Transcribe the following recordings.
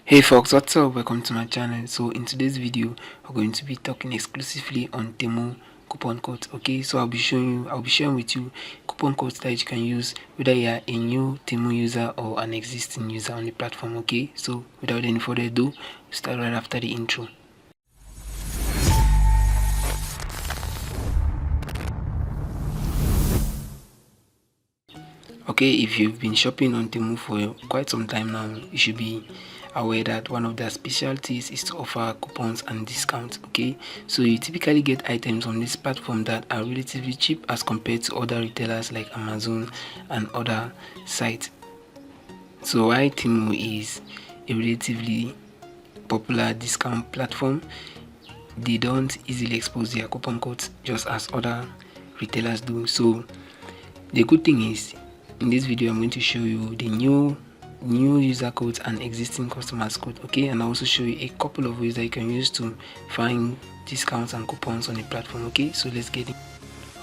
Hey folks, what's up? Welcome to my channel. So in today's video, we're going to be talking exclusively on Temu coupon codes. Okay, so I'll be sharing with you coupon codes that you can use whether you are a new Temu user or an existing user on the platform. Okay, so without any further ado, we'll start right after the intro. Okay, if you've been shopping on Temu for quite some time now, you should be aware that one of their specialties is to offer coupons and discounts. Okay, so you typically get items on this platform that are relatively cheap as compared to other retailers like Amazon and other sites. So while Temu is a relatively popular discount platform, they don't easily expose their coupon codes just as other retailers do. So the good thing is, in this video I'm going to show you the new user codes and existing customers code. Okay, and I'll also show you a couple of ways that you can use to find discounts and coupons on the platform. Okay, so let's get it.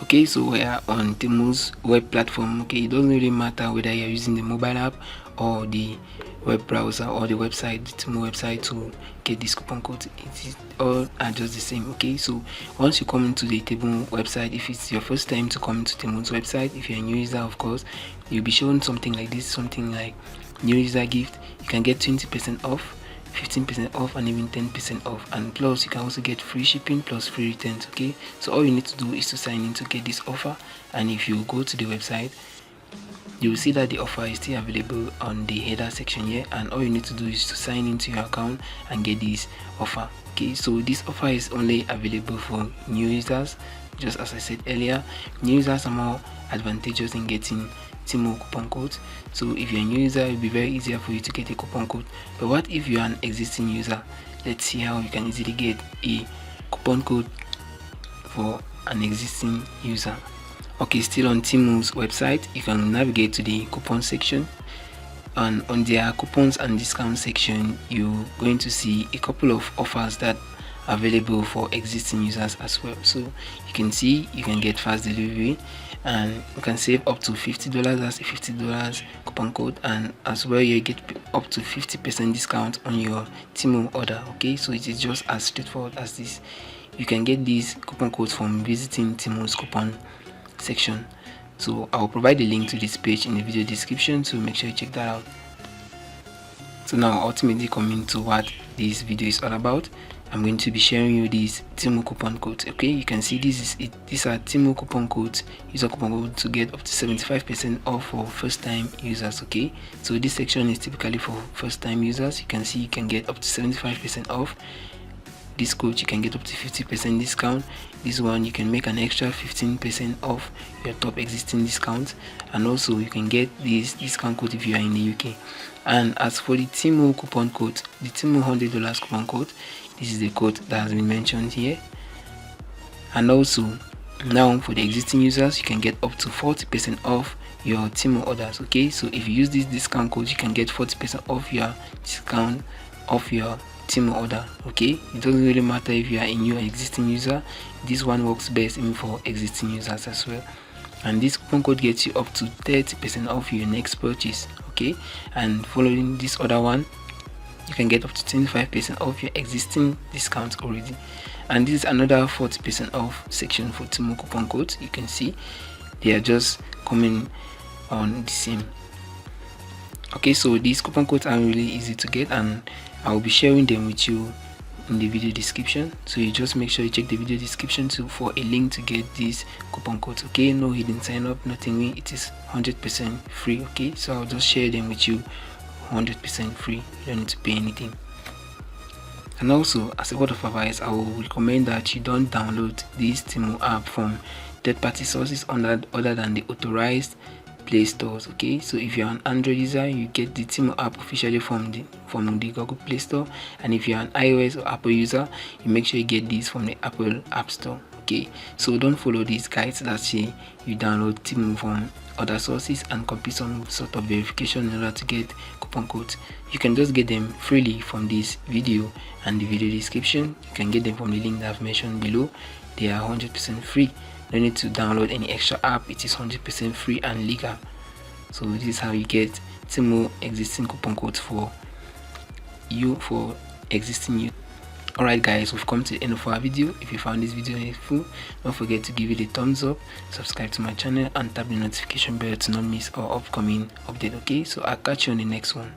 Okay, so we are on Temu's web platform. Okay, it doesn't really matter whether you're using the mobile app or the web browser or the website, the Temu website, to get this coupon code. It is all are just the same. Okay, so once you come into the Temu website, if it's your first time to come into Temu's website, if you're a new user, of course, you'll be shown something like this, something like new user gift. You can get 20% off, 15% off, and even 10% off, and plus you can also get free shipping plus free returns. Okay, so all you need to do is to sign in to get this offer, and if you go to the website, you will see that the offer is still available on the header section here, and all you need to do is to sign into your account and get this offer. Okay, so this offer is only available for new users. Just as I said earlier, new users are more advantageous in getting Temu coupon codes. So if you're a new user, it will be very easier for you to get a coupon code. But what if you're an existing user? Let's see how you can easily get a coupon code for an existing user. Okay, still on Temu's website, you can navigate to the coupon section, and on their coupons and discount section, you're going to see a couple of offers that are available for existing users as well. So you can see you can get fast delivery, and you can save up to $50. That's a $50 coupon code, and as well you get up to 50% discount on your Temu order. Okay, so it is just as straightforward as this. You can get these coupon codes from visiting Temu's coupon section. So I'll provide the link to this page in the video description, so make sure you check that out. So now, ultimately coming to what this video is all about, I'm going to be sharing you these Temu coupon codes. Okay, you can see this is it. These are Temu coupon codes, user coupon code to get up to 75% off for first time users. Okay, so this section is typically for first time users. You can see you can get up to 75% off. This code you can get up to 50% discount. This one you can make an extra 15% off your top existing discounts, and also you can get this discount code if you are in the UK. And as for the Temu coupon code, the Temu $100 coupon code, this is the code that has been mentioned here. And also now for the existing users, you can get up to 40% off your Temu orders. Okay, so if you use this discount code, you can get 40% off your discount off your Temu order. Okay, it doesn't really matter if you are a new or existing user. This one works best even for existing users as well. And this coupon code gets you up to 30% off your next purchase. Okay, and following this other one, you can get up to 25% off your existing discounts already. And this is another 40% off section for Temu coupon codes. You can see they are just coming on the same. Okay, so these coupon codes are really easy to get, and I will be sharing them with you in the video description. So you just make sure you check the video description for a link to get these coupon codes. Okay, no hidden sign up, nothing. It is 100% free. Okay, so I'll just share them with you 100% free. You don't need to pay anything. And also, as a word of advice, I will recommend that you don't download this Temu app from third-party sources other than the authorized Play stores. Okay, so if you're an Android user, you get the Temu app officially from the Google Play Store, and if you're an iOS or Apple user, you make sure you get these from the Apple App Store. Okay, so don't follow these guides that say you download Temu from other sources and complete some sort of verification in order to get coupon codes. You can just get them freely from this video and the video description. You can get them from the link that I've mentioned below. They are 100% free. No need to download any extra app. It is 100% free and legal. So this is how you get Temu existing coupon codes for you for existing you. Alright guys, we've come to the end of our video. If you found this video helpful, don't forget to give it a thumbs up, subscribe to my channel, and tap the notification bell to not miss our upcoming update. Okay, so I'll catch you on the next one.